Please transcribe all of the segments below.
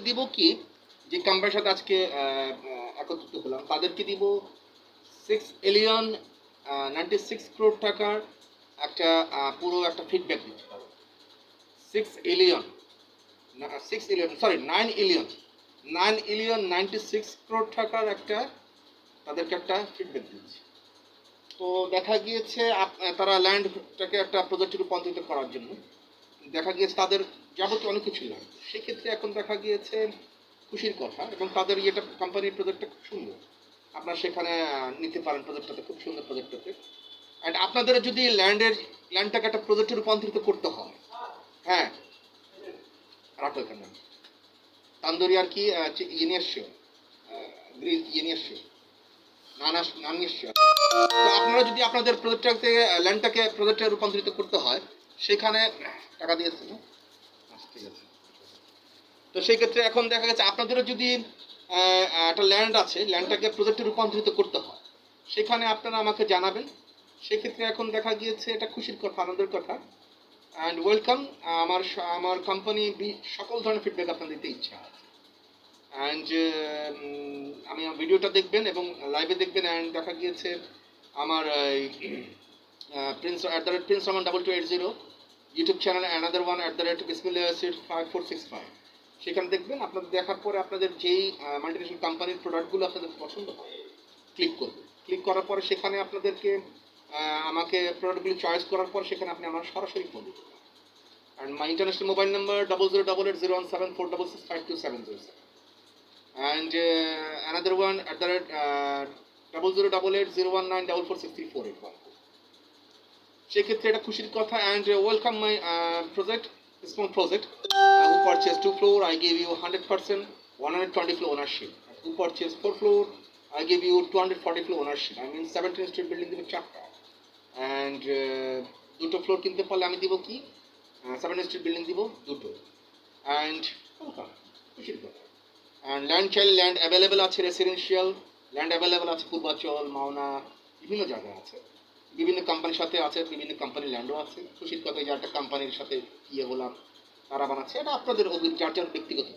দিব কি, যে কোম্পানির সাথে আজকে একত্রিত হলাম তাদেরকে দিব 6 এলিয়ন 96 crore টাকার একটা পুরো একটা ফিডব্যাক দিতে পারবো। 6 এলিয়ন 6 এলিয়ন সরি 9 এলিয়ন 9 এলিয়ন 96 crore টাকার একটা তাদেরকে একটা ফিডব্যাক দিচ্ছি। তো দেখা গিয়েছে তারা ল্যান্ডটাকে একটা প্রজেক্টে রূপান্তরিত করার জন্য দেখা গিয়েছে তাদের যাবতীয় অনেক কিছু লাগবে। সেক্ষেত্রে এখন দেখা গিয়েছে খুশির কথা, এবং তাদের ইয়েটা কোম্পানির প্রজেক্টটা খুব সুন্দর। আপনারা সেখানে নিতে পারেন প্রজেক্টটাতে, খুব সুন্দর প্রজেক্টটাতে। অ্যান্ড আপনাদের যদি ল্যান্ডটাকে একটা প্রজেক্টে রূপান্তরিত করতে হয়, হ্যাঁ রাখো এখানে তান্দুরি আর কি ইয়ে নিয়ে এসছো, গ্রিল ইয়ে নিয়ে এসছো, নান নিয়ে এসছো। তো আপনারা যদি আপনাদের প্রজেক্টটাকে ল্যান্ডটাকে প্রজেক্টে রূপান্তরিত করতে হয়, সেখানে টাকা দিয়েছে না, ঠিক আছে। তো সেই ক্ষেত্রে এখন দেখা গেছে আপনাদেরও যদি একটা ল্যান্ড আছে, ল্যান্ডটাকে প্রজেক্টে রূপান্তরিত করতে হয়, সেখানে আপনারা আমাকে জানাবেন। সেক্ষেত্রে এখন দেখা গিয়েছে এটা খুশির কথা, আনন্দের কথা। And welcome. আমার কোম্পানি সকল ধরনের ফিডব্যাক আপনাদের দিতে ইচ্ছা আছে। অ্যান্ড আমি ভিডিওটা দেখবেন এবং লাইভে দেখবেন। অ্যান্ড দেখা গিয়েছে আমার Prince @prince_Raman2280 YouTube channel, another one @bismillah5465 সেখানে দেখবেন। আপনাদের দেখার পরে আপনাদের যেই মাল্টিনেশনাল কোম্পানির প্রোডাক্টগুলো আপনাদের পছন্দ হয় ক্লিক করবেন। ক্লিক করার পরে সেখানে আপনাদেরকে আমাকে প্রোডাক্টগুলি চয়েস করার পর সেখানে আপনি আমার সরাসরি ফোন দিতে পারেন। And my international mobile number 00880174665270 and another one @00880194463481 সেক্ষেত্রে এটা খুশির কথা। And welcome my project, small project who purchased 2 floor I give you 100% 120 floor ownership. Who purchased 4 floor I give you 240 floor ownership. I mean 17 street building দিব 4টা, and দুটো floor কিনতে পারলে আমি দিব কি 17 street building দিব দুটো। অ্যান্ড ওয়েলকাম, খুশির কথা। অ্যান্ড ল্যান্ড চাইলে ল্যান্ড অ্যাভেলেবেল আছে, রেসিডেন্সিয়াল ল্যান্ড অ্যাভেলেবেল আছে পূর্বাচল, মাওনা, বিভিন্ন জায়গায় আছে। বিভিন্ন কোম্পানির সাথে আছে, বিভিন্ন কোম্পানির ল্যান্ডও আছে। খুশির কথা যে একটা কোম্পানির সাথে ইয়ে হলাম, তারা বানাচ্ছে, এটা আপনাদের যার যার ব্যক্তিগত।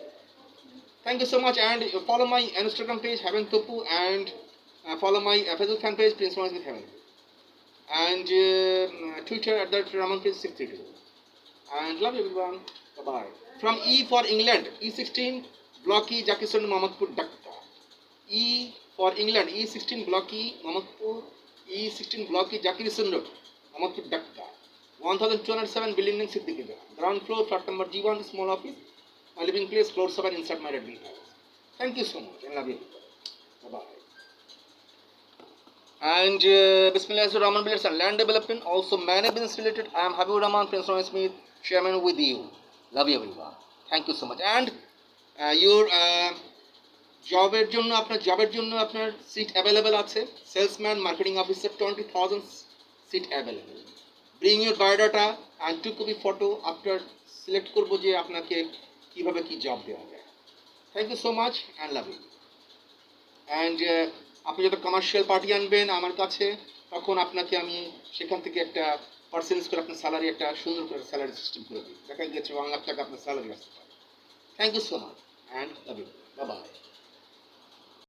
Thank you so much. And follow my Instagram page heaven Topu, and follow my Facebook fan page Prince Raman with Heaven, and Twitter @RamanPrince632. And love everyone. Bye bye. From E for England, E16 Block E, Jakison, Mamadpur, Dhaka. E for England, E16 Block E, Mamadpur, E16 Block E, Jakison Road, Mamadpur, Dhaka. 1207 Building in Siddiqui. Ground floor, flat number G1, small office. My living place, floor 7 inside my Redmi house. Thank you so much and love you. Bye bye. And Bismillahirrahmanirrahim, land development, also many business related. I am Habibur Rahman, Prince Roman Smith, chairman with you. Love you everyone. Thank you so much. And your জবের জন্য আপনার seat available আছে। Salesman, marketing officer, 20,000 seat available. Bring your biodata and 2 copy photo. After select করবো যে আপনাকে কীভাবে কী job দেওয়া যায়। Thank you so much and love you. And আপনি যখন কমার্শিয়াল পার্টি আনবেন আমার কাছে, তখন আপনাকে আমি সেখান থেকে একটা পার্সেন্টেজ করে আপনার স্যালারি, একটা সুন্দর করে স্যালারি সিস্টেম করে দিই। দেখা গেছে 1 লাখ টাকা আপনার স্যালারি আসতে পারে। Thank you so much and love you. Bye by.